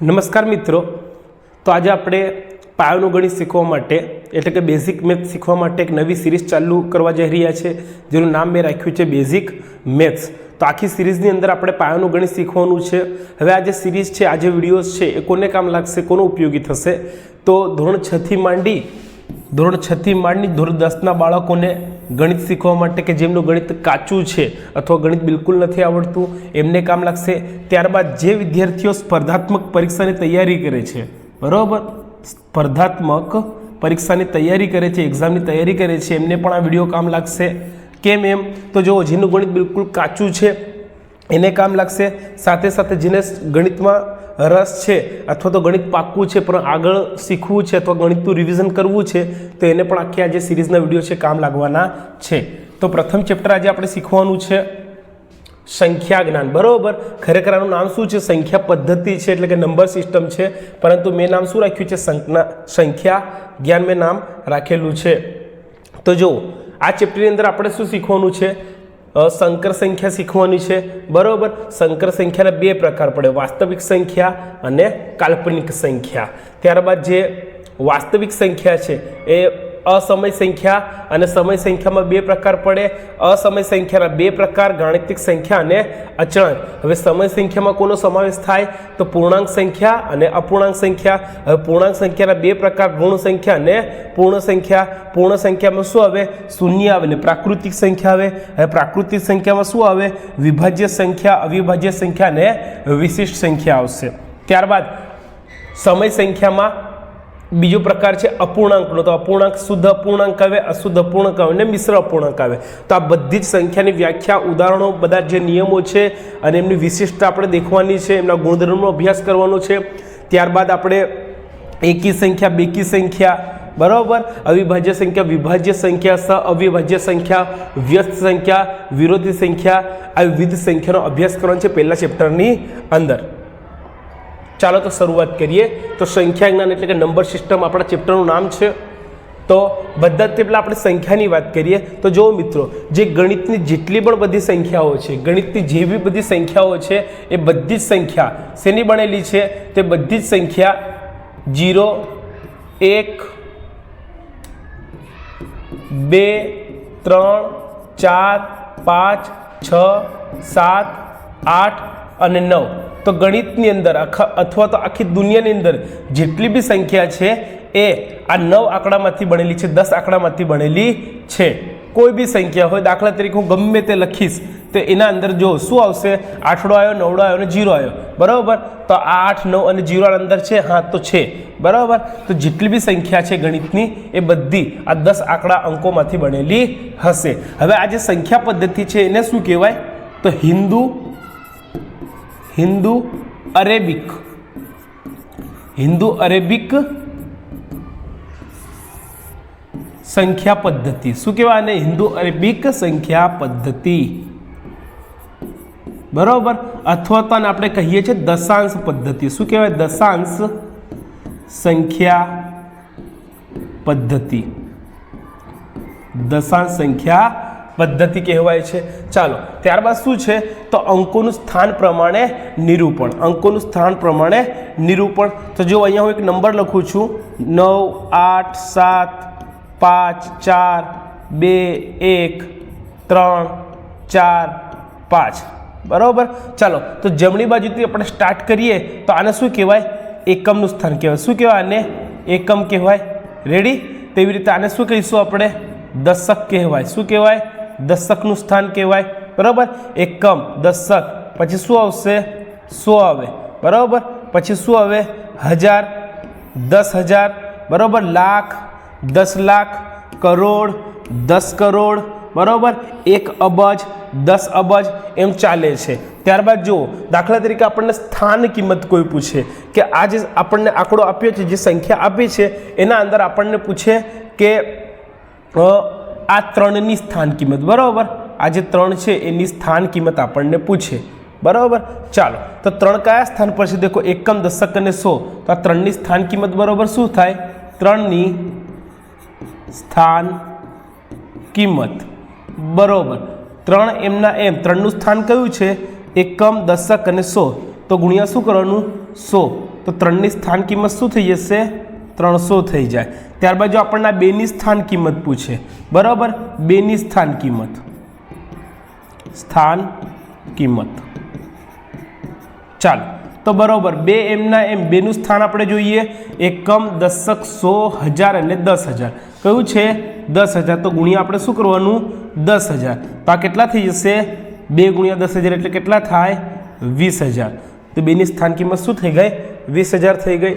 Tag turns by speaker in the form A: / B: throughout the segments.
A: નમસ્કાર મિત્રો, તો આજે આપણે પાયાનું ગણિત શીખવા માટે એટલે કે બેઝિક મેથ્સ શીખવા માટે એક નવી સિરીઝ ચાલુ કરવા જઈ રહ્યા છે, જેનું નામ મેં રાખ્યું છે બેઝિક મેથ્સ। તો આખી સિરીઝની અંદર આપણે પાયાનું ગણિત શીખવાનું છે। હવે આ જે સિરીઝ છે, આ જે વિડીયોઝ છે, એ કોને કામ લાગશે, કોનો ઉપયોગી થશે? તો ધોરણ 6 થી માંડી ધોરણ 10ના બાળકોને ગણિત શીખવા માટે કે જેમનું ગણિત કાચું છે અથવા ગણિત બિલકુલ નથી આવડતું એમને કામ લાગશે। ત્યારબાદ જે વિદ્યાર્થીઓ સ્પર્ધાત્મક પરીક્ષાની તૈયારી કરે છે, બરાબર, સ્પર્ધાત્મક પરીક્ષાની તૈયારી કરે છે, એક્ઝામની તૈયારી કરે છે, એમને પણ આ વિડીયો કામ લાગશે। કેમ એમ? તો જો જેનું ગણિત બિલકુલ કાચું છે એને કામ લાગશે, સાથે સાથે જેને ગણિતમાં રસ છે અથવા તો ગણિત પાક્કું છે પણ આગળ શીખવું છે અથવા ગણિતનું રિવિઝન કરવું છે તો એને પણ આખી આ જે સિરીઝના વિડીયો છે કામ લાગવાના છે। તો પ્રથમ ચેપ્ટર આજે આપણે શીખવાનું છે સંખ્યા જ્ઞાન, બરાબર। ખરેખર આનું નામ શું છે? સંખ્યા પદ્ધતિ છે, એટલે કે નંબર સિસ્ટમ છે, પરંતુ મેં નામ શું રાખ્યું છે? સંખ્યા જ્ઞાન મેં નામ રાખેલું છે। તો જો આ ચેપ્ટરની અંદર આપણે શું શીખવાનું છે? સંકર સંખ્યા શીખવાની છે, બરાબર। સંકર સંખ્યાના બે પ્રકાર પડે, વાસ્તવિક સંખ્યા અને કાલ્પનિક સંખ્યા। ત્યારબાદ જે વાસ્તવિક સંખ્યા છે એ અસમય સંખ્યા અને સમય સંખ્યામાં બે પ્રકાર પડે। અસમય સંખ્યાના બે પ્રકાર, ગાણિતિક સંખ્યા અને અચળાંક। હવે સમય સંખ્યામાં કોનો સમાવેશ થાય? તો પૂર્ણાંક સંખ્યા અને અપૂર્ણાંક સંખ્યા। હવે પૂર્ણાંક સંખ્યાના બે પ્રકાર, ઋણ સંખ્યા અને પૂર્ણ સંખ્યા। પૂર્ણ સંખ્યામાં શું આવે? શૂન્ય આવે, એટલે પ્રાકૃતિક સંખ્યા આવે। હવે પ્રાકૃતિક સંખ્યામાં શું આવે? વિભાજ્ય સંખ્યા, અવિભાજ્ય સંખ્યા અને વિશિષ્ટ સંખ્યા આવશે। ત્યારબાદ સમય સંખ્યામાં બીજો પ્રકાર છે અપૂર્ણાંકનો। તો અપૂર્ણાંક શુદ્ધ અપૂર્ણાંક આવે, અશુદ્ધ અપૂર્ણાંક આવે અને મિશ્ર અપૂર્ણાંક આવે। તો આ બધી જ સંખ્યાની વ્યાખ્યા, ઉદાહરણો, બધા જે નિયમો છે અને એમની વિશિષ્ટતા આપણે દેખવાની છે, એમના ગુણધર્મનો અભ્યાસ કરવાનો છે। ત્યારબાદ આપણે એકી સંખ્યા, બેકી સંખ્યા, બરાબર, અવિભાજ્ય સંખ્યા, વિભાજ્ય સંખ્યા, સહ અવિભાજ્ય સંખ્યા, વ્યસ્ત સંખ્યા, વિરોધી સંખ્યા, આ વિવિધ સંખ્યાનો અભ્યાસ કરવાનો છે પહેલા ચેપ્ટરની અંદર। ચાલો તો શરૂઆત કરીએ। તો સંખ્યા જ્ઞાન એટલે કે નંબર સિસ્ટમ આપણા ચેપ્ટરનું નામ છે। તો બધા પહેલાં આપણે સંખ્યાની વાત કરીએ તો જો મિત્રો, જે ગણિતની જેટલી પણ બધી સંખ્યાઓ છે, ગણિતની જે બી બધી સંખ્યાઓ છે એ બધી જ સંખ્યા શેની બનેલી છે? તે બધી જ સંખ્યા 0, 1, 2, 3, 4, 5, 6, 7, 8 અને 9। તો ગણિતની અંદર અથવા તો આખી દુનિયાની અંદર જેટલી બી સંખ્યા છે એ આ 9 આંકડામાંથી બનેલી છે, 10 આંકડામાંથી બનેલી છે। કોઈ બી સંખ્યા હોય, દાખલા તરીકે હું ગમે તે લખીશ તો એના અંદર જો શું આવશે? 8 આવ્યો, 9 આવ્યો અને 0 આવ્યો, બરાબર। તો આ 8, 9 અને 0 અંદર છે? હા, તો છે, બરાબર। તો જેટલી બી સંખ્યા છે ગણિતની એ બધી આ 10 આંકડા અંકોમાંથી બનેલી હશે। હવે આ જે સંખ્યા પદ્ધતિ છે એને શું કહેવાય? તો હિન્દુ અરેબિક સંખ્યા પદ્ધતિ। શું કહેવાય આને? હિન્દુ અરેબિક સંખ્યા પદ્ધતિ, બરાબર। અથવા તો આપણે કહીએ છીએ દશાંશ પદ્ધતિ। શું કહેવાય? દશાંશ સંખ્યા પદ્ધતિ, દશાંશ સંખ્યા પદ્ધતિ કહેવાય છે। ચાલો ત્યારબાદ શું છે? તો અંકોનું સ્થાન પ્રમાણે નિરૂપણ, અંકોનું સ્થાન પ્રમાણે નિરૂપણ। તો જો અહીંયા હું એક નંબર લખું છું 9, 8, 7, 5, 4, 2, 1, 3, 4, 5, બરાબર। ચાલો તો જમણી બાજુથી આપણે સ્ટાર્ટ કરીએ તો આને શું કહેવાય? એકમનું સ્થાન કહેવાય। શું કહેવાય આને? એકમ કહેવાય। રેડી? તેવી રીતે આને શું કહીશું આપણે? દશક કહેવાય। શું કહેવાય? દશકનું સ્થાન કહેવાય, બરાબર। એકમ, દશક, પછી શું આવશે? 100 આવે, બરાબર। પછી શું આવે? 1000, 10,000, બરાબર। લાખ, 10 લાખ, કરોડ, 10 કરોડ, બરાબર। 1 અબજ, 10 અબજ, એમ ચાલે છે। ત્યારબાદ જુઓ, દાખલા તરીકે આપણને સ્થાન કિંમત કોઈ પૂછે કે આ જે આપણને આંકડો આપ્યો છે, જે સંખ્યા આપી છે એના અંદર આપણને પૂછે કે આ 3ની સ્થાન કિંમત, બરાબર। આ જે 3 છે એની સ્થાન કિંમત આપણને પૂછે, બરાબર। ચાલો તો 3 કયા સ્થાન પર છે? દેખો, એકમ, દશક અને 100। તો આ 3ની સ્થાન કિંમત બરાબર શું થાય? 3ની સ્થાન કિંમત બરાબર 3 એમના એમ 3નું સ્થાન કયું છે? એકમ, દશક અને 100. તો ગુણ્યા શું કરવાનું? 100. તો 3ની સ્થાન કિંમત શું થઈ જશે? 300 થઈ જાય. ત્યારબાદ જો આપણને 2ની સ્થાન કિંમત પૂછે, બરાબર, 2ની સ્થાન કિંમત ચાલો તો બરાબર 2 એમના એમ 2નું સ્થાન આપણે જોઈએ. એકમ, દશક, 100, 1000 અને 10000. કયું છે? 10000. તો ગુણ્યા આપણે શું કરવાનું? 10000. તો આ કેટલા થઈ જશે? 2 ગુણ્યા 10000 એટલે કેટલા થાય? 20000. તો 2ની સ્થાન કિંમત શું થઈ ગઈ? 20000 થઈ ગઈ.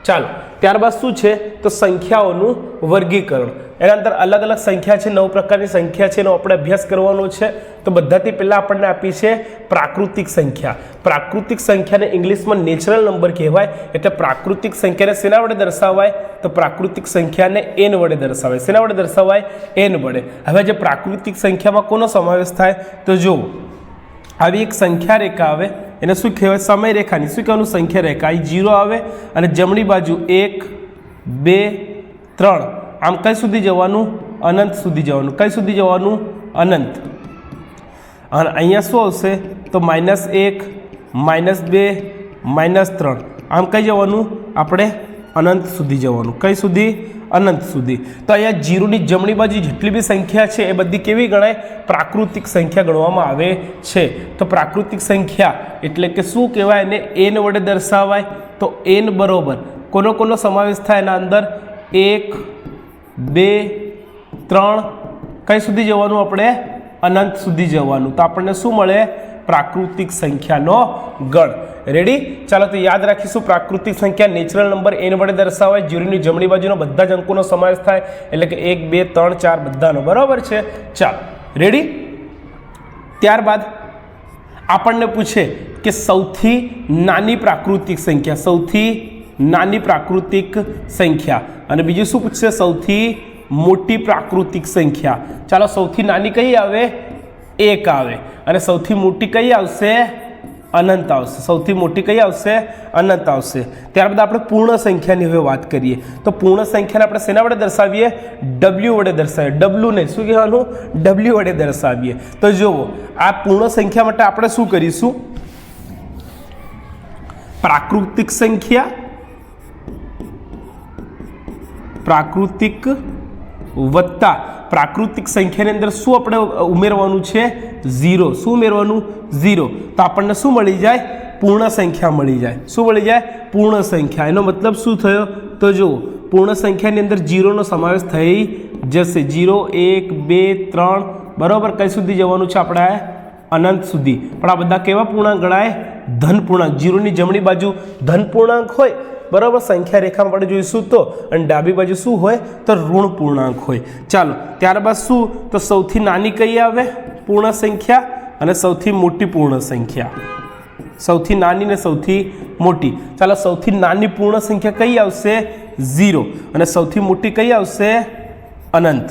A: ચાલો ત્યારબાદ શું છે? તો સંખ્યાઓનું વર્ગીકરણ. એના અંદર અલગ અલગ સંખ્યા છે, 9 પ્રકારની સંખ્યા છે, એનો આપણે અભ્યાસ કરવાનો છે. તો બધાથી પહેલાં આપણને આપી છે પ્રાકૃતિક સંખ્યા. પ્રાકૃતિક સંખ્યાને ઇંગ્લિશમાં નેચરલ નંબર કહેવાય. એટલે પ્રાકૃતિક સંખ્યાને શેના વડે દર્શાવાય? તો પ્રાકૃતિક સંખ્યાને n વડે દર્શાવાય. શેના વડે દર્શાવાય? n વડે. હવે જે પ્રાકૃતિક સંખ્યામાં કોનો સમાવેશ થાય? તો જુઓ, આવી એક સંખ્યા રેખા આવે, એને શું કહેવાય? સમય રેખાની શું કહેવાનું? સંખ્યા રેખા. અહીં 0 આવે અને જમણી બાજુ 1, 2, 3, આમ કઈ સુધી જવાનું? અનંત સુધી જવાનું. કઈ સુધી જવાનું? અનંત. અને અહીંયા શું આવશે? તો -1, -2, -3, આમ કઈ જવાનું? આપણે અનંત સુધી જવાનું. કઈ સુધી? અનંત સુધી. તો અહીંયા 0ની જમણી બાજુ જેટલી બી સંખ્યા છે એ બધી કેવી ગણાય? પ્રાકૃતિક સંખ્યા ગણવામાં આવે છે. તો પ્રાકૃતિક સંખ્યા એટલે કે શું કહેવાય? એને n વડે દર્શાવાય. તો n બરોબર કોનો કોનો સમાવેશ થાય એના અંદર? 1, 2, 3, કઈ સુધી જવાનું? આપણે અનંત સુધી જવાનું. તો આપણને શું મળે? પ્રાકૃતિક સંખ્યાનો ગણ. રેડી? ચાલો તો યાદ રાખીશું, પ્રાકૃતિક સંખ્યા નેચરલ નંબર n વડે દર્શાવાય. 0ની જમણી બાજુનો બધા જ અંકોનો સમાવેશ થાય, એટલે કે 1, 2, 3, 4 બધાનો. બરાબર છે? ચાલો રેડી? ત્યારબાદ આપણને પૂછે કે સૌથી નાની પ્રાકૃતિક સંખ્યા. સૌથી નાની પ્રાકૃતિક સંખ્યા. અને બીજું શું પૂછશે? સૌથી મોટી પ્રાકૃતિક સંખ્યા. ચાલો સૌથી નાની કઈ આવે? 1 આવે. અને સૌથી મોટી કઈ આવશે? અનંત આવશે. સૌથી મોટી કઈ આવશે? અનંત આવશે. ત્યારબાદ આપણે પૂર્ણ સંખ્યાની હવે વાત કરીએ. તો પૂર્ણ સંખ્યાને આપણે શેના વડે દર્શાવીએ? w વડે દર્શાવીએ. w ને શું કહેવાનું? w વડે દર્શાવીએ. તો જુઓ, આ પૂર્ણ સંખ્યા માટે આપણે શું કરીશું? પ્રાકૃતિક સંખ્યા, પ્રાકૃતિક વત્તા પ્રાકૃતિક સંખ્યાની અંદર શું આપણે ઉમેરવાનું છે? 0. શું ઉમેરવાનું? 0. તો આપણને શું મળી જાય? પૂર્ણ સંખ્યા મળી જાય. શું મળી જાય? પૂર્ણ સંખ્યા. એનો મતલબ શું થયો? તો જુઓ, પૂર્ણ સંખ્યાની અંદર 0નો સમાવેશ થઈ જશે. 0, 1, 2, 3, બરાબર. કઈ સુધી જવાનું છે આપણે? અનંત સુધી. પણ આ બધા કેવા પૂર્ણાંક ગણાય? ધન પૂર્ણાંક. 0ની જમણી બાજુ ધન પૂર્ણાંક હોય, બરાબર, સંખ્યા રેખામાં આપણે જોઈશું તો. અને ડાબી બાજુ શું હોય? તો ઋણ પૂર્ણાંક હોય. ચાલો ત્યારબાદ શું? તો સૌથી નાની કઈ આવે? પૂર્ણ સંખ્યા. અને સૌથી મોટી પૂર્ણ સંખ્યા. સૌથી નાની ને સૌથી મોટી. ચાલો સૌથી નાની પૂર્ણ સંખ્યા કઈ આવશે? 0. અને સૌથી મોટી કઈ આવશે? અનંત.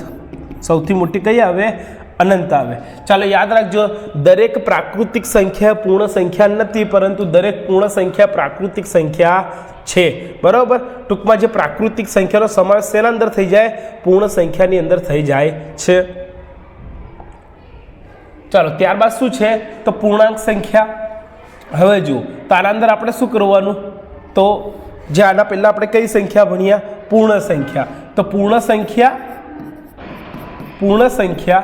A: સૌથી મોટી કઈ આવે? અનંત આવે. ચાલો યાદ રાખજો, દરેક પ્રાકૃતિક સંખ્યા પૂર્ણ સંખ્યા નથી, પરંતુ દરેક પૂર્ણ સંખ્યા પ્રાકૃતિક સંખ્યા છે. બરાબર? ટૂંકમાં જે પ્રાકૃતિક સંખ્યાનો સમાવેશ શેના અંદર થઈ જાય? પૂર્ણ સંખ્યાની અંદર થઈ જાય છે. ચાલો ત્યારબાદ શું છે? તો પૂર્ણાંક સંખ્યા. હવે જુઓ, તો આના અંદર આપણે શું કરવાનું? તો જે આના પહેલાં આપણે કઈ સંખ્યા ભણ્યા? પૂર્ણ સંખ્યા. તો પૂર્ણ સંખ્યા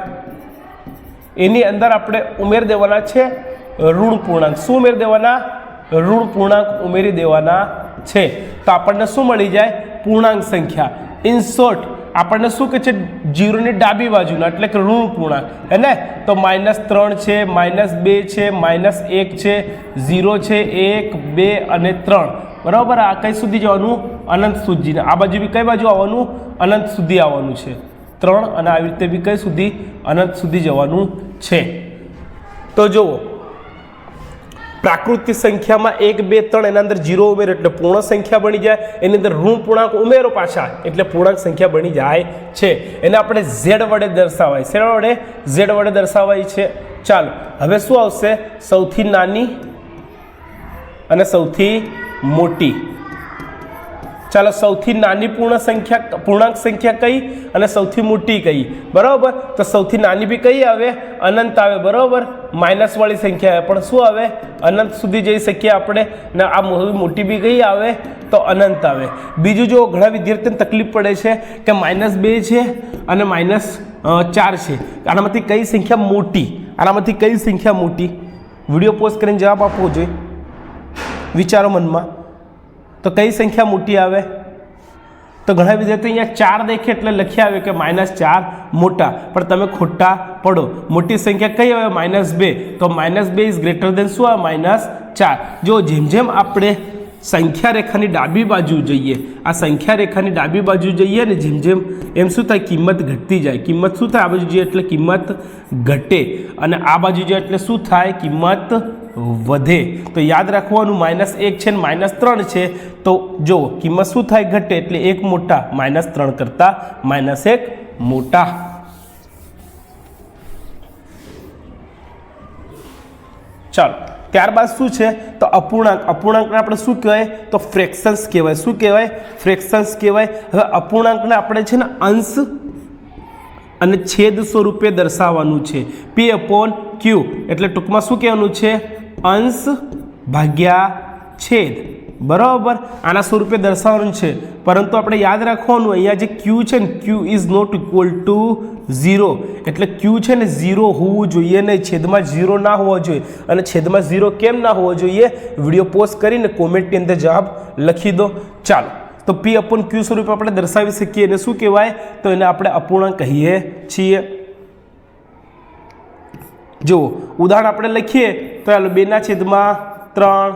A: એની અંદર આપણે ઉમેર દેવાના છે ઋણ પૂર્ણાંક. શું ઉમેર દેવાના? ઋણ પૂર્ણાંક ઉમેરી દેવાના છે. તો આપણને શું મળી જાય? પૂર્ણાંક સંખ્યા. ઇન શોર્ટ આપણને શું કહે છે? 0ની ડાબી બાજુના એટલે કે ઋણ પૂર્ણાંક, હે ને? તો -3 છે, -2 છે, -1 છે, 0 છે, 1, 2 અને 3. બરાબર? આ કઈ સુધી જવાનું? અનંત સુધી. આ બાજુ બી કઈ બાજુ આવવાનું? અનંત સુધી આવવાનું છે. 3 અને આવી રીતે બી કઈ સુધી? અનંત સુધી જવાનું છે. તો જુઓ, પ્રાકૃતિક સંખ્યામાં 1, 2, 3 એના અંદર 0 ઉમેરો એટલે પૂર્ણ સંખ્યા બની જાય. એની અંદર ઋણ પૂર્ણાંક ઉમેરો પાછા એટલે પૂર્ણાંક સંખ્યા બની જાય છે. એને આપણે z વડે દર્શાવાય. શેના વડે? z વડે દર્શાવાય છે. ચાલો હવે શું આવશે? સૌથી નાની અને સૌથી મોટી. ચાલો સૌથી નાની પૂર્ણાંક સંખ્યા કઈ અને સૌથી મોટી કઈ? બરાબર, તો સૌથી નાની બી કઈ આવે? અનંત આવે. બરાબર, માઇનસ વાળી સંખ્યા આવે, પણ શું આવે? અનંત સુધી જઈ શકીએ આપણે. ને આ મોટી બી કઈ આવે? તો અનંત આવે. બીજું જો ઘણા વિદ્યાર્થીઓને તકલીફ પડે છે કે -2 છે અને -4 છે, આનામાંથી કઈ સંખ્યા મોટી? આનામાંથી કઈ સંખ્યા મોટી? વિડીયો પોઝ કરીને જવાબ આપવો જોઈએ, વિચારો મનમાં. તો કઈ સંખ્યા મોટી આવે? તો ઘણા વિદ્યાર્થીઓ અહીંયા 4 દેખે એટલે લખી આવે કે -4 મોટા, પણ તમે ખોટા પડો. મોટી સંખ્યા કઈ આવે? -2. તો -2 ઇઝ ગ્રેટર દેન શું આવે? -4. જો જેમ જેમ આપણે સંખ્યા રેખાની ડાબી બાજુ જઈએ, આ સંખ્યા રેખાની ડાબી બાજુ જઈએ ને જેમ જેમ, એમ શું થાય? કિંમત ઘટતી જાય. કિંમત શું થાય? આ બાજુ જઈએ એટલે કિંમત ઘટે, અને આ બાજુ જઈએ એટલે શું થાય? કિંમત વધે. તો યાદ રાખવાનું -1 છે ને -3 છે, તો જો કિંમત શું થાય? ઘટે. એટલે 1 મોટા, -3 કરતા -1 મોટા. ચાલો, ત્યારબાદ શું છે? તો અપૂર્ણાંક. અપૂર્ણાંકને આપણે શું કહેવાય? તો ફ્રેક્શન્સ કહેવાય. શું કહેવાય? ફ્રેક્શન્સ કહેવાય. હવે અપૂર્ણાંકને આપણે છે ને અંશ અને છેદ સ્વરૂપે દર્શાવવાનું છે. P/Q એટલે ટૂંકમાં શું કહેવાનું છે? અંશ ભાગ્યા છેદ. બરાબર, આના સ્વરૂપે દર્શાવવાનું છે. પરંતુ આપણે યાદ રાખવાનું, અહીંયા જે Q છે ને, Q is not equal to 0. એટલે Q છે ને 0 હોવું જોઈએ નહીં, છેદમાં 0 ના હોવો જોઈએ. અને છેદમાં 0 કેમ ના હોવો જોઈએ? વિડીયો પોઝ કરીને કોમેન્ટની અંદર જવાબ લખી દો. ચાલો, તો P/Q સ્વરૂપે આપણે દર્શાવી શકીએ. એને શું કહેવાય? તો એને આપણે અપૂર્ણાંક કહીએ છીએ. જો ઉદાહરણ આપણે લખીએ તો ચાલો, 2/3,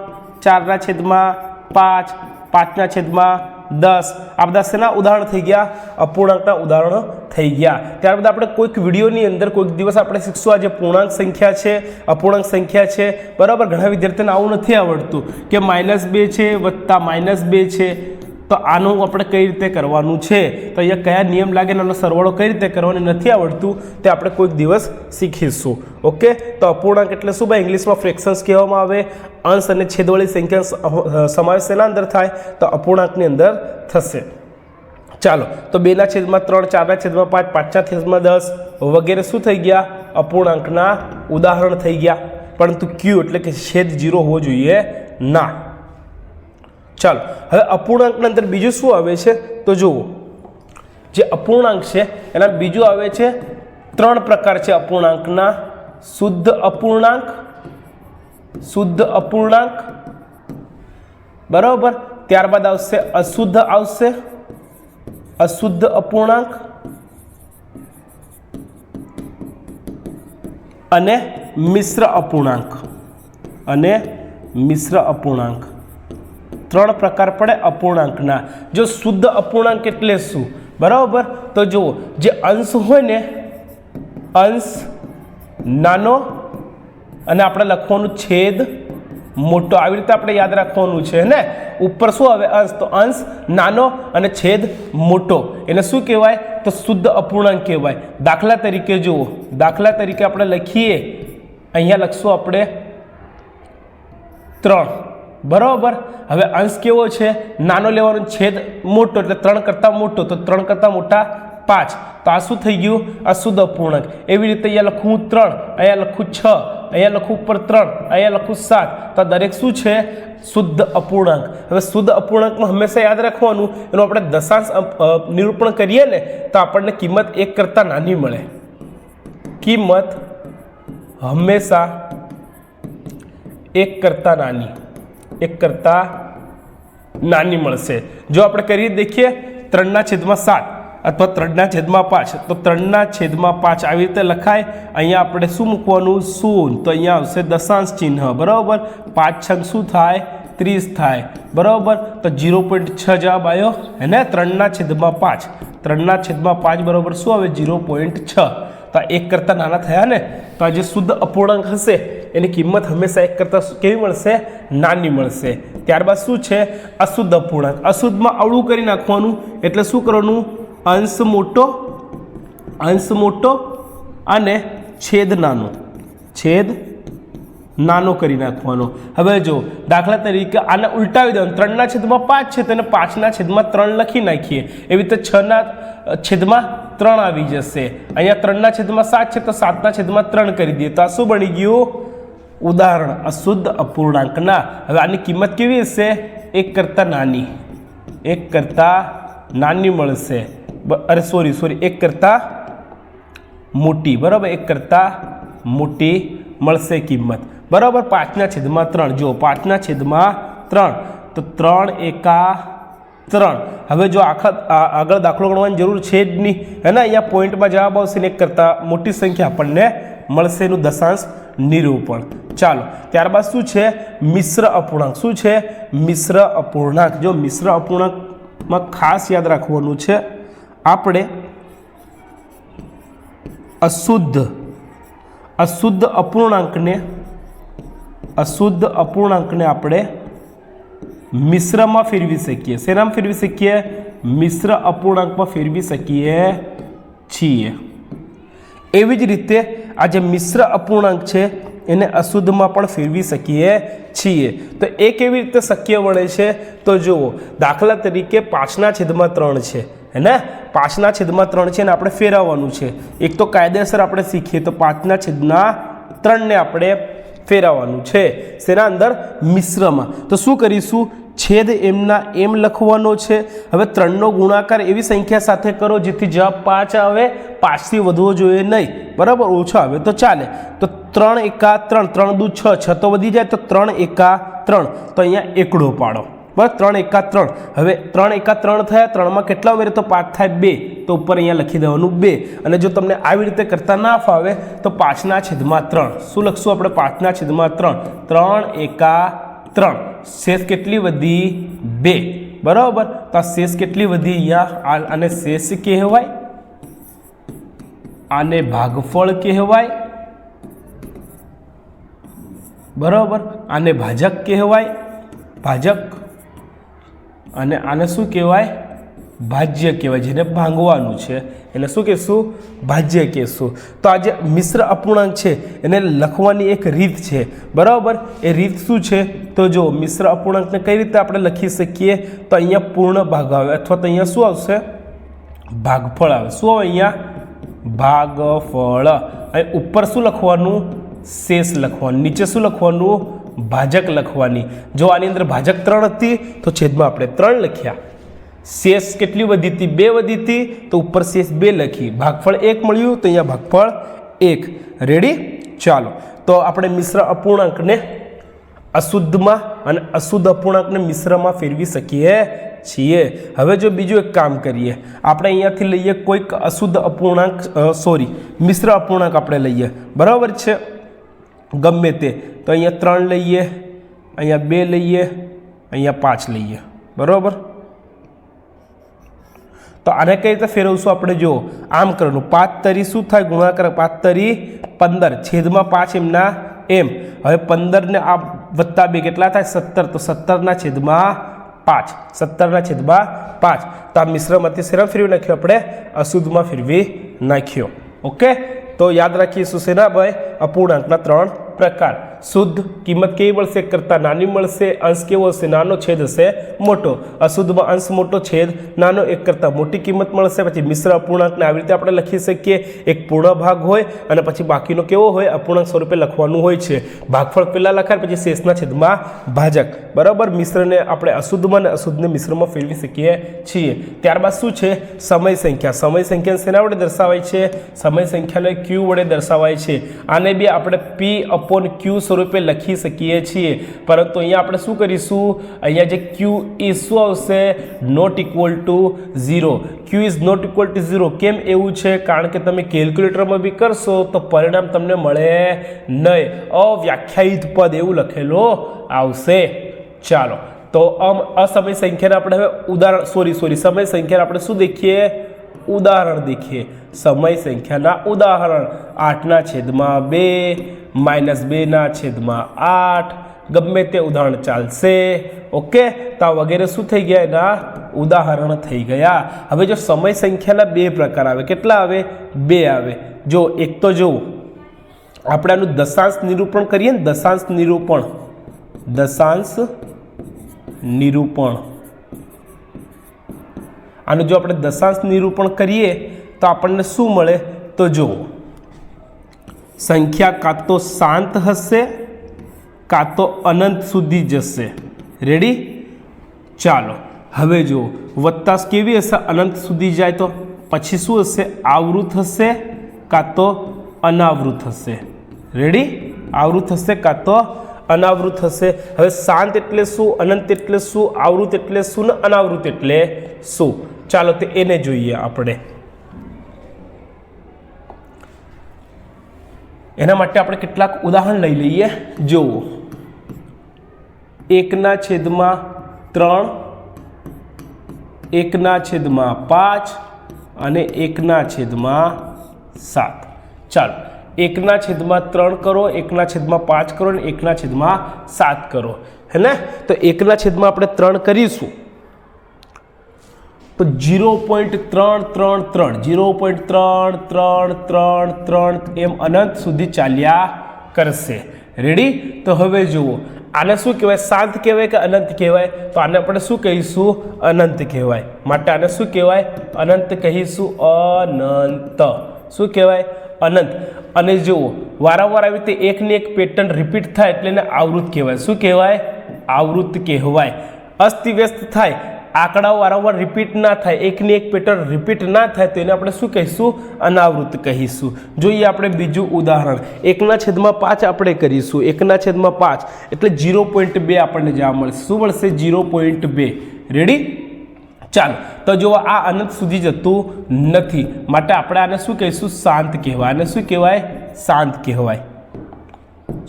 A: 4/5, 5/10. આ બધા શેના ઉદાહરણ થઈ ગયા? અપૂર્ણાંકના ઉદાહરણો થઈ ગયા. ત્યારબાદ આપણે કોઈક વિડીયોની અંદર કોઈક દિવસ આપણે શીખશું આ જે પૂર્ણાંક સંખ્યા છે, અપૂર્ણાંક સંખ્યા છે. બરાબર, ઘણા વિદ્યાર્થીઓને આવું નથી આવડતું કે -2 છે વત્તા -2 છે, તો આનું આપણે કઈ રીતે કરવાનું છે, તો અહીંયા કયા નિયમ લાગે ને આનો સરવાળો કઈ રીતે કરવાનો નથી આવડતું, તે આપણે કોઈક દિવસ શીખીશું. ઓકે, તો અપૂર્ણાંક એટલે શું ભાઈ? ઇંગ્લિશમાં ફ્રેક્શન્સ કહેવામાં આવે. અંશ અને છેદવાળી સંખ્યા સમાવેશ એના અંદર થાય, તો અપૂર્ણાંકની અંદર થશે. ચાલો, તો 2/3, 4/5, 5/10 વગેરે શું થઈ ગયા? અપૂર્ણાંકના ઉદાહરણ થઈ ગયા. પરંતુ Q એટલે કે છેદ 0 હોવો જોઈએ ના. ચાલો, હવે અપૂર્ણાંકની અંદર બીજું શું આવે છે? તો જુઓ, જે અપૂર્ણાંક છે એના બીજું આવે છે 3 પ્રકાર છે અપૂર્ણાંકના. શુદ્ધ અપૂર્ણાંક, શુદ્ધ અપૂર્ણાંક, બરાબર. ત્યારબાદ આવશે અશુદ્ધ, આવશે અશુદ્ધ અપૂર્ણાંક, અને મિશ્ર અપૂર્ણાંક. અને મિશ્ર અપૂર્ણાંક 3 પ્રકાર પડે અપૂર્ણાંકના. જો શુદ્ધ અપૂર્ણાંક એટલે શું? બરાબર, તો જુઓ, જે અંશ હોય ને, અંશ નાનો અને આપણે લખવાનું છેદ મોટો, આવી રીતે આપણે યાદ રાખવાનું છે ને. ઉપર શું આવે? અંશ. તો અંશ નાનો અને છેદ મોટો, એને શું કહેવાય? તો શુદ્ધ અપૂર્ણાંક કહેવાય. દાખલા તરીકે જુઓ, દાખલા તરીકે આપણે લખીએ, અહીંયા લખશું આપણે 3. બરાબર, હવે અંશ કેવો છે? નાનો લેવાનો, છેદ મોટો એટલે 3 કરતાં મોટો, તો 3 કરતાં મોટા 5. તો આ શું થઈ ગયું? અશુદ્ધ અપૂર્ણાંક. એવી રીતે અહીંયા લખું 3, અહીંયા લખું 6, અહીંયા લખું ઉપર 3, અહીંયા લખું 7. તો દરેક શું છે? શુદ્ધ અપૂર્ણાંક. હવે શુદ્ધ અપૂર્ણાંકમાં હંમેશા યાદ રાખવાનું, એનું આપણે દશાંશ નિરૂપણ કરીએ ને તો આપણને કિંમત 1 કરતાં નાની મળે. કિંમત હંમેશા 1 કરતાં નાની, 1 કરતાં નાની મળશે. જો આપણે કરી દેખીએ 3/7 અથવા 3/5, તો 3/5 આવી રીતે લખાય. અહીંયા આપણે શું મૂકવાનું? 0. તો અહીંયા આવશે દશાંશ ચિહ્ન. બરાબર, 5 શું થાય? 30 થાય. બરાબર, તો 0.6 જવાબ આવ્યો એને. 3/5, 3/5 બરાબર શું આવે? 0.6. તો 1 કરતાં નાના થયા ને. તો આ જે શુદ્ધ અપૂર્ણાંક હશે એની કિંમત હંમેશા 1 કરતાં કેવી મળશે? નાની મળશે. ત્યારબાદ શું છે? અશુદ્ધ અપૂર્ણાંક. અશુદ્ધમાં અવળું કરી નાખવાનું, એટલે શું કરવાનું? અંશ મોટો, અંશ મોટો અને છેદ નાનો, છેદ નાનો કરી નાખવાનો। હવે જો દાખલા તરીકે આને ઉલટાવી દેવાનું, 3ના છેદમાં 5 છે તેને 5ના છેદમાં 3 લખી નાખીએ, એવી રીતે 6ના છેદમાં 3 આવી જશે। અહીંયા 3ના છેદમાં 7 છે તો 7ના છેદમાં 3 કરી દઈએ તો આ શું બની ગયું? ઉદાહરણ અશુદ્ધ અપૂર્ણાંકના। હવે આની કિંમત કેવી હશે? 1 કરતાં નાની, 1 કરતાં નાની મળશે, અરે સોરી 1 કરતાં મોટી, બરાબર, 1 કરતાં મોટી મળશે કિંમત, બરાબર। 5ના છેદમાં 3, જો 5ના છેદમાં 3 તો 3 એકા 3। હવે જો આગળ દાખલો ગણવાની જરૂર છે જ નહીં, હે ને? અહીંયા પોઈન્ટમાં જવાબ આવશે ને 1 કરતાં મોટી સંખ્યા આપણને મળશે, એનું દશાંશ નિરૂપણ। ચાલો, ત્યારબાદ શું છે? મિશ્ર અપૂર્ણાંક। શું છે? મિશ્ર અપૂર્ણાંક। જો મિશ્ર અપૂર્ણાંકમાં ખાસ યાદ રાખવાનું છે, આપણે અશુદ્ધ અપૂર્ણાંકને આપણે મિશ્રમાં ફેરવી શકીએ। શેનામાં ફેરવી શકીએ? મિશ્ર અપૂર્ણાંકમાં ફેરવી શકીએ છીએ। એવી જ રીતે આ જે મિશ્ર અપૂર્ણાંક છે એને અશુદ્ધમાં પણ ફેરવી શકીએ છીએ। તો એ કેવી રીતે શક્ય બને છે? તો જુઓ, દાખલા તરીકે 5ના છેદમાં 3 છે, હે ને? 5ના છેદમાં 3 છે ને આપણે ફેરવવાનું છે। એક તો કાયદેસર આપણે શીખીએ તો 5ના છેદના 3 ને આપણે ફેરવવાનું છે, શેના અંદર? મિશ્રમાં। તો શું કરીશું? છેદ એમના એમ લખવાનો છે। હવે 3નો ગુણાકાર એવી સંખ્યા સાથે કરો જેથી જવાબ 5 આવે, 5થી વધવો જોઈએ નહીં, બરાબર, ઓછો આવે તો ચાલે। તો 3 એકા 3, 3 દુ 6, 6 તો વધી જાય તો 3 એકા 3, તો અહીંયા એકડો પાડો, બરાબર, 3 એકા 3। હવે 3 એકા 3 થયા, 3માં કેટલા ઉમેરે તો 5 થાય 2, તો ઉપર અહીંયા લખી દેવાનું 2। અને જો તમને આવી રીતે કરતા ના ફાવે તો 5ના છેદમાં 3 શું લખશું આપણે? 5ના છેદમાં 3, 3 એકા 3, શેષ કેટલી વધી? 2, બરાબર। તો આ શેષ કેટલી વધી? અહીંયા આને શેષ કહેવાય, આને ભાગફળ કહેવાય, બરાબર, આને ભાજક કહેવાય, ભાજક, અને આને શું કહેવાય? ભાજ્ય કહેવાય। જેને ભાંગવાનું છે એને શું કહેશું? ભાજ્ય કહેશું। તો આ જે મિશ્ર અપૂર્ણાંક છે એને લખવાની એક રીત છે, બરાબર। એ રીત શું છે? તો જો મિશ્ર અપૂર્ણાંકને કઈ રીતે આપણે લખી શકીએ? તો અહીંયા પૂર્ણ ભાગ આવે, અથવા તો અહીંયા શું આવશે? ભાગફળ આવે। શું આવે અહીંયા? ભાગફળ। અહીં ઉપર શું લખવાનું? શેષ લખવાનું। નીચે શું લખવાનું? ભાજક લખવાની। જો આની અંદર ભાજક 3 હતી તો છેદમાં આપણે 3 લખ્યા, શેષ કેટલી વધી હતી? 2 વધી હતી, તો ઉપર શેષ 2 લખી, ભાગફળ 1 મળ્યું તો અહીંયા ભાગફળ 1। રેડી? ચાલો, તો આપણે મિશ્ર અપૂર્ણાંકને અશુદ્ધમાં અને અશુદ્ધ અપૂર્ણાંકને મિશ્રમાં ફેરવી શકીએ છીએ। હવે જો બીજું એક કામ કરીએ, આપણે અહીંયાથી લઈએ કોઈક અશુદ્ધ અપૂર્ણાંક, મિશ્ર અપૂર્ણાંક આપણે લઈએ, બરાબર છે, ગમે તે। તો અહીંયા 3 લઈએ, અહીંયા 2 લઈએ, અહીંયા 5 લઈએ, બરાબર। તો આને કઈ રીતે ફેરવશું આપણે? જો આમ કરવાનું, 5 તરી શું થાય? ગુણાકાર 5 તરી 15, છેદમાં 5 એમના એમ। હવે 15 ને આ વત્તા 2 કેટલા થાય? 17, તો 17ના છેદમાં 5, 17ના છેદમાં 5। તો આ મિશ્રમાંથી શેના ફેરવી નાખ્યો આપણે? અશુદ્ધમાં ફેરવી નાખ્યો। ઓકે, તો યાદ રાખીશું શેના ભાઈ? અપૂર્ણાંકના 3 પ્રકાર। શુદ્ધ કિંમત કેવી મળશે? 1 કરતાં નાની મળશે, અંશ કેવો હશે? નાનો, છેદ હશે મોટો। અશુદ્ધમાં અંશ મોટો, છેદ નાનો, 1 કરતાં મોટી કિંમત મળશે। પછી મિશ્ર અપૂર્ણાંકને આવી રીતે આપણે લખી શકીએ, એક પૂર્ણ ભાગ હોય અને પછી બાકીનો કેવો હોય? અપૂર્ણાંક સ્વરૂપે લખવાનું હોય છે। ભાગફળ પહેલાં લખાય, પછી શેષના છેદમાં ભાજક, બરાબર। મિશ્રને આપણે અશુદ્ધમાં અને અશુદ્ધને મિશ્રમાં ફેરવી શકીએ છીએ। ત્યારબાદ શું છે? સમય સંખ્યા। સમય સંખ્યા શેના વડે દર્શાવાય છે? સમય સંખ્યાને ક્યુ વડે દર્શાવાય છે। આને બી આપણે P/Q સ્વરૂપે લખી શકીએ છીએ, પરંતુ અહીંયા આપણે શું કરીશું? અહીંયા જે Q ઇઝ શું આવશે? Not equal to 0। Q is not equal to 0 કેમ એવું છે? કારણ કે તમે કેલ્ક્યુલેટરમાં બી કરશો તો પરિણામ તમને મળે નહીં, અવ્યાખ્યાયિત પદ એવું લખેલો આવશે। ચાલો, તો અસમય સંખ્યાને આપણે હવે ઉદાહરણ સમય સંખ્યાને આપણે શું દેખીએ? ઉદાહરણ દેખીએ। સમય સંખ્યાના ઉદાહરણ 8ના છેદમાં 2, -2ના છેદમાં 8, ગમે તે ઉદાહરણ ચાલશે। ઓકે, તો આ વગેરે શું થઈ ગયા? એના ઉદાહરણ થઈ ગયા। હવે જો સમય સંખ્યાના 2 પ્રકાર આવે, કેટલા આવે? 2 આવે। જો એક તો જુઓ, આપણે આનું દશાંશ નિરૂપણ કરીએ ને, દશાંશ નિરૂપણ આનું જો આપણે દશાંશ નિરૂપણ કરીએ તો આપણને શું મળે? તો જો સંખ્યા કાં તો શાંત હશે કાં તો અનંત સુધી જશે. રેડી? ચાલો હવે જો વત્તા કેવી હશે? અનંત સુધી જાય તો પછી શું હશે? આવૃત હશે કાં તો અનાવૃત હશે. રેડી? આવૃત હશે કાં તો અનાવૃત હશે. હવે શાંત એટલે શું? અનંત એટલે શું? આવૃત એટલે શું? ને અનાવૃત એટલે શું? ચાલો તે એને જોઈએ આપણે. એના માટે આપણે કેટલાક ઉદાહરણ લઈ લઈએ. જુઓ, 1/3, 1/5 અને 1/7. ચાલો 1/3 કરો, 1/5 કરો અને 1/7 કરો, હે ને? તો 1/3 આપણે 3 કરીશું તો 0.333 0.333 એમ અનંત સુધી ચાલ્યા કરશે. રેડી? તો હવે જુઓ, આને શું કહેવાય? શાંત કહેવાય કે અનંત કહેવાય? તો આને આપણે શું કહીશું? અનંત કહેવાય. માટે આને શું કહેવાય? અનંત કહીશું. અનંત. શું કહેવાય? અનંત. અને જુઓ, વારંવાર આવી રીતે એકની એક પેટર્ન રિપીટ થાય એટલે એને આવૃત કહેવાય. શું કહેવાય? આવૃત કહેવાય. અસ્તવ્યસ્ત થાય, આંકડાઓ વારંવાર રિપીટ ના થાય, એકની એક પેટર્ન રિપીટ ના થાય તો એને આપણે શું કહીશું? અનાવૃત કહીશું. જોઈએ આપણે બીજું ઉદાહરણ. 1/5 આપણે કરીશું. 1/5 એટલે 0.2 આપણને જોવા મળશે. શું મળશે? 0.2. રેડી? ચાલો તો જો આ અનંત સુધી જતું નથી, માટે આપણે આને શું કહીશું? શાંત કહેવાય. આને શું કહેવાય? શાંત કહેવાય.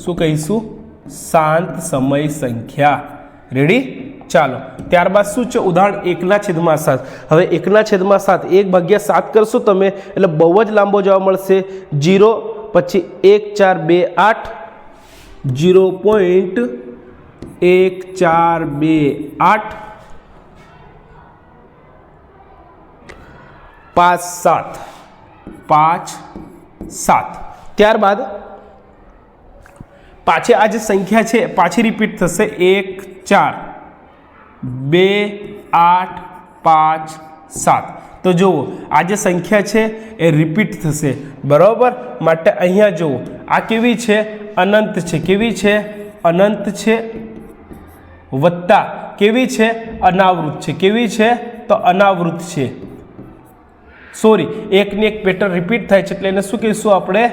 A: શું કહીશું? શાંત સમય સંખ્યા. રેડી? ચાલો ત્યારબાદ શું છે? ઉદાહરણ 1/7. હવે 1/7 1/7 કરશો તમે એટલે બહુ જ લાંબો જવાબ મળશે. 0 પછી 1 4 2 8 0.1428 5 7. ત્યારબાદ પાછી આ જે સંખ્યા છે પાછી રિપીટ થશે. 1 4 2 8 5 7. તો જુઓ આ જે સંખ્યા છે એ રિપીટ થશે. બરાબર? માટે અહીંયા જુઓ આ કેવી છે? અનંત છે. કેવી છે? અનંત છે. વત્તા કેવી છે? અનાવૃત છે. કેવી છે? તો અનાવૃત છે. સોરી, એકની એક પેટર્ન રિપીટ થાય છે એટલે એને શું કહીશું આપણે?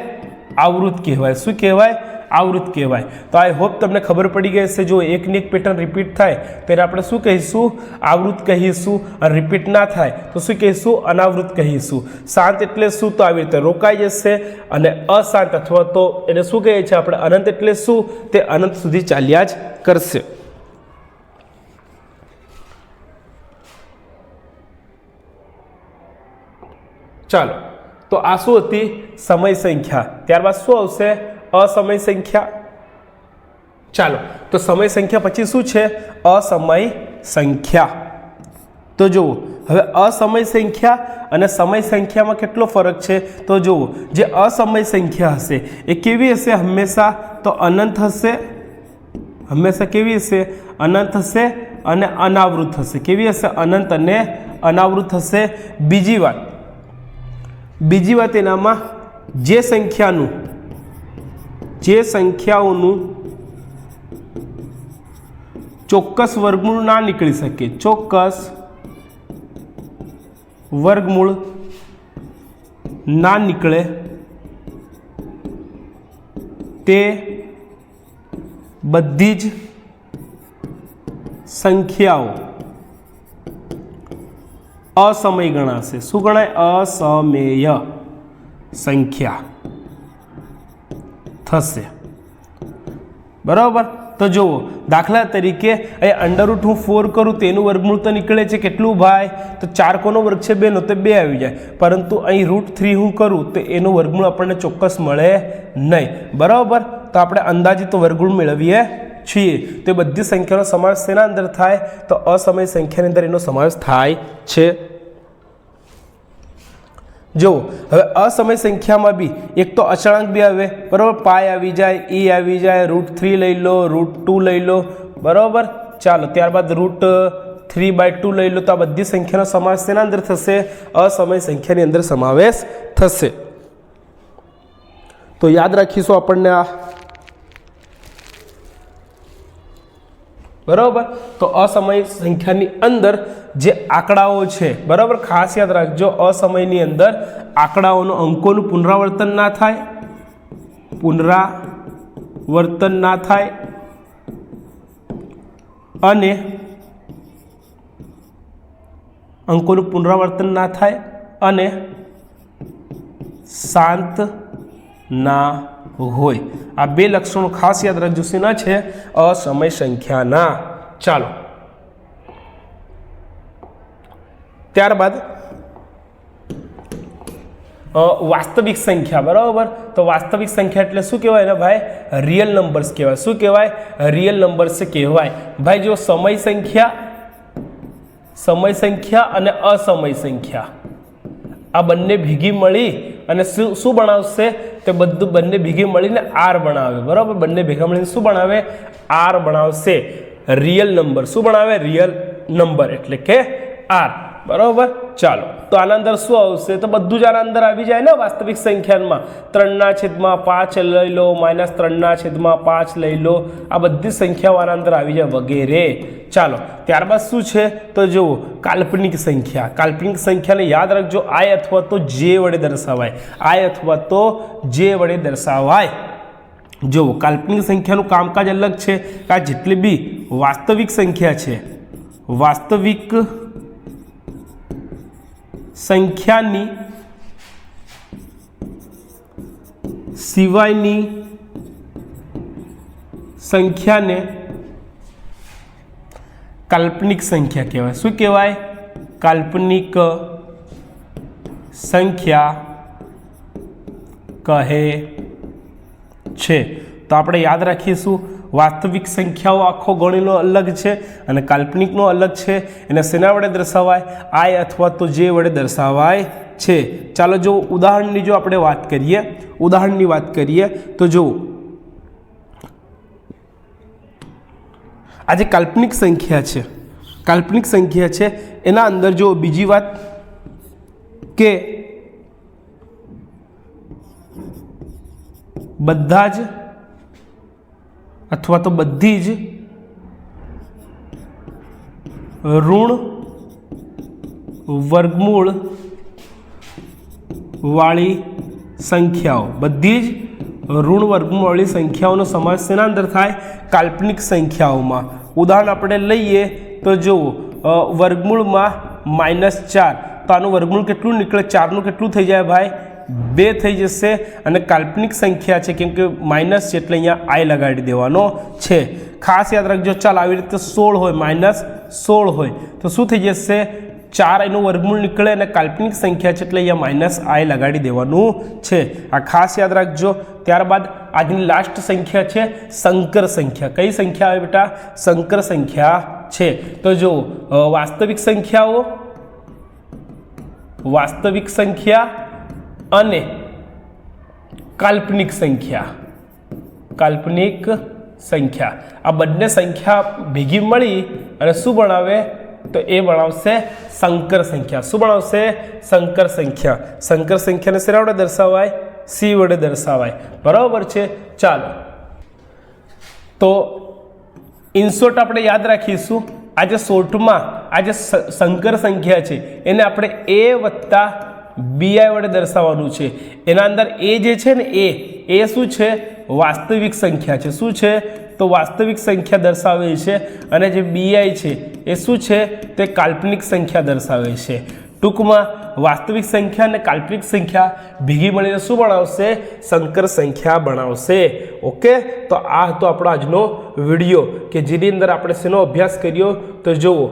A: આવૃત કહેવાય. શું કહેવાય? આવૃત કહેવાય. તો આઈ હોપ તમને ખબર પડી ગઈ હશે. જો એકની એક પેટર્ન રિપીટ થાય ત્યારે આપણે શું કહીશું? આવૃત કહીશું. અને રિપીટ ના થાય તો શું કહીશું? અનાવૃત કહીશું. શાંત એટલે શું? તો આવી રીતે રોકાઈ જશે. અને અશાંત અથવા તો એને શું કહીએ છીએ આપણે? અનંત એટલે શું? તે અનંત સુધી ચાલ્યા જ કરશે. ચાલો તો આ શું હતી? સમય સંખ્યા. ત્યારબાદ શું આવશે? અસમય સંખ્યા. ચાલો તો સમય સંખ્યા પછી શું છે? અસમય સંખ્યા. તો જુઓ હવે અસમય સંખ્યા અને સમય સંખ્યામાં કેટલો ફરક છે? તો જુઓ, જે અસમય સંખ્યા હશે એ કેવી હશે? હંમેશા તો અનંત હશે. હંમેશા કેવી હશે? અનંત હશે અને અનાવૃત હશે. કેવી હશે? અનંત અને અનાવૃત હશે. બીજી વાત એનામાં જે સંખ્યાઓનું ચોક્કસ વર્ગમૂળ ના નીકળી શકે, ચોક્કસ વર્ગમૂળ ના નીકળે તે બધી જ સંખ્યાઓ અસમય ગણાશે. શું ગણાય? અસમેય સંખ્યા થશે. બરાબર? તો જુઓ, દાખલા તરીકે અહીં √4 કરું તો એનું વર્ગમૂળ તો નીકળે છે કેટલું ભાઈ? તો 4 કોનો વર્ગ છે? 2 નો, તો 2 આવી જાય. પરંતુ અહીં √3 હું કરું તો એનું વર્ગમૂળ આપણને ચોક્કસ મળે નહીં. બરાબર? તો આપણે અંદાજિત વર્ગમૂળ મેળવીએ છીએ. તો એ બધી સંખ્યાનો સમાવેશ તેના અંદર થાય તો અસમય સંખ્યાની અંદર એનો સમાવેશ થાય છે. જો હવે અસમય સંખ્યામાં બી એક તો અચળાંક બી આવે, બરાબર, પાય આવી જાય, e આવી જાય, √3 લઈ લો, √2 લઈ લો, બરાબર. ચાલો ત્યારબાદ √3/2 લઈ લો. તો આ બધી સંખ્યાનો સમાવેશ તેના અંદર થશે, અસમય સંખ્યાની અંદર સમાવેશ થશે. તો યાદ રાખીશું આપણને આ, બરાબર. તો અસમય સંખ્યાની અંદર જે આંકડાઓ છે, બરાબર, ખાસ યાદ રાખજો, અસમયની અંદર આંકડાઓનો અંકોનું પુનરાવર્તન ના થાય, અને અંકોનું પુનરાવર્તન ના થાય અને શાંત ના હોય. આ બે લક્ષણો ખાસ યાદ રાખજો, શેના છે? અસમય સંખ્યાના. ચાલો ત્યારબાદ વાસ્તવિક સંખ્યા, બરાબર. તો વાસ્તવિક સંખ્યા એટલે શું કહેવાય ને ભાઈ? રિયલ નંબર્સ કહેવાય. શું કહેવાય? રિયલ નંબર્સ કહેવાય. ભાઈ જો સમય સંખ્યા અને અસમય સંખ્યા આ બંને ભેગી મળી અને શું બનાવશે? તે બંને ભેગી મળીને આર બનાવે, બરાબર. બંને ભેગા મળીને શું બનાવે? આર બનાવશે. રિયલ નંબર શું બનાવે? રિયલ નંબર એટલે કે આર, બરાબર. ચાલો તો આના અંદર શું આવશે? તો બધું જ આના અંદર આવી જાય ને વાસ્તવિક સંખ્યામાં. 3/5 લઈ લો, -3/5 લઈ લો, આ બધી સંખ્યાઓ આના અંદર આવી જાય વગેરે. ચાલો ત્યારબાદ શું છે? તો જુઓ કાલ્પનિક સંખ્યા. કાલ્પનિક સંખ્યાને યાદ રાખજો, આય અથવા તો જે વડે દર્શાવાય. આય અથવા તો જે વડે દર્શાવાય. જુઓ કાલ્પનિક સંખ્યાનું કામકાજ અલગ છે. આ જેટલી બી વાસ્તવિક સંખ્યા છે, વાસ્તવિક સંખ્યાની સિવાયની સંખ્યાને કાલ્પનિક સંખ્યા કહેવાય. શું કહેવાય? કાલ્પનિક સંખ્યા કહે છે. તો આપણે યાદ રાખીશું, વાસ્તવિક સંખ્યાઓ આખો ગણેલો અલગ છે અને કાલ્પનિકનો અલગ છે. એને શેના વડે દર્શાવાય? આય અથવા તો જે વડે દર્શાવાય છે. ચાલો જો ઉદાહરણની જો આપણે વાત કરીએ, તો જો આ જે કાલ્પનિક સંખ્યા છે એના અંદર જો બીજી વાત કે બધા જ અથવા તો બધી જ ઋણ વર્ગમૂળ વાળી સંખ્યાઓ, બધી જ ઋણ વર્ગમૂળ વાળી સંખ્યાઓનો સમાવેશ શેના અંદર થાય? કાલ્પનિક સંખ્યાઓમાં. ઉદાહરણ આપણે લઈએ તો જુઓ, વર્ગમૂળમાં -4, તો આનું વર્ગમૂળ કેટલું નીકળે? 4નું કેટલું થઈ જાય ભાઈ? 2 થઈ જશે. અને કાલ્પનિક સંખ્યા છે કેમ કે માઇનસ છે એટલે અહીંયા આય લગાડી દેવાનો છે. ખાસ યાદ રાખજો. ચાલ આવી રીતે 16 હોય, -16 હોય તો શું થઈ જશે? 4 એનું વર્ગમૂળ નીકળે અને કાલ્પનિક સંખ્યા છે એટલે અહીંયા -i લગાડી દેવાનું છે. આ ખાસ યાદ રાખજો. ત્યારબાદ આજની લાસ્ટ સંખ્યા છે સંકર સંખ્યા. કઈ સંખ્યા આવે બેટા? સંકર સંખ્યા છે. તો જો વાસ્તવિક સંખ્યા અને કાલ્પનિક સંખ્યા આ બંને સંખ્યા ભેગી મળી અને શું બનાવે? તો એ બનાવશે સંકર સંખ્યા. શું બનાવશે? સંકર સંખ્યા. સંકર સંખ્યાને શેના વડે દર્શાવાય? સી વડે દર્શાવાય. બરાબર છે. ચાલો તો ઇનશોર્ટ આપણે યાદ રાખીશું. આજે શોર્ટમાં આ જે સંકર સંખ્યા છે એને આપણે a વત્તા bi વડે દર્શાવવાનું છે. એના અંદર એ જે છે ને એ શું છે? વાસ્તવિક સંખ્યા છે. શું છે? તો વાસ્તવિક સંખ્યા દર્શાવે છે. અને જે bi છે એ શું છે? તે કાલ્પનિક સંખ્યા દર્શાવે છે. ટૂંકમાં વાસ્તવિક સંખ્યા અને કાલ્પનિક સંખ્યા ભેગી મળીને શું બનાવશે? સંકર સંખ્યા બનાવશે. ઓકે, તો આ હતો આપણો આજનો વિડીયો કે જેની અંદર આપણે શેનો અભ્યાસ કર્યો? તો જુઓ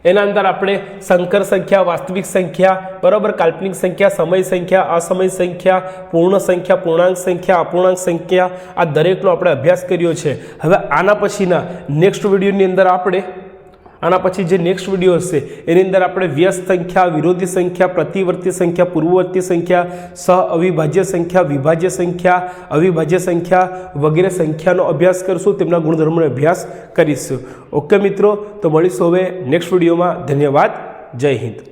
A: એના અંદર આપણે સંકર સંખ્યા, વાસ્તવિક સંખ્યા, બરાબર, કાલ્પનિક સંખ્યા, સમય સંખ્યા, અસમય સંખ્યા, પૂર્ણ સંખ્યા, પૂર્ણાંક સંખ્યા, અપૂર્ણાંક સંખ્યા, આ દરેકનો આપણે અભ્યાસ કર્યો છે. હવે આના પછીના નેક્સ્ટ વિડીયોની અંદર આપણે આના પછી જે નેક્સ્ટ વિડીયો હશે એની અંદર આપણે વ્યસ્ત સંખ્યા, વિરોધી સંખ્યા, પ્રતિવર્તી સંખ્યા, પૂર્વવર્તી સંખ્યા, સહ અવિભાજ્ય સંખ્યા, વિભાજ્ય સંખ્યા, અવિભાજ્ય સંખ્યા વગેરે સંખ્યાનો અભ્યાસ કરશું, તેમના ગુણધર્મોનો અભ્યાસ કરીશું. ઓકે મિત્રો, તો મળીશું હવે નેક્સ્ટ વિડીયોમાં. ધન્યવાદ. જય હિન્દ.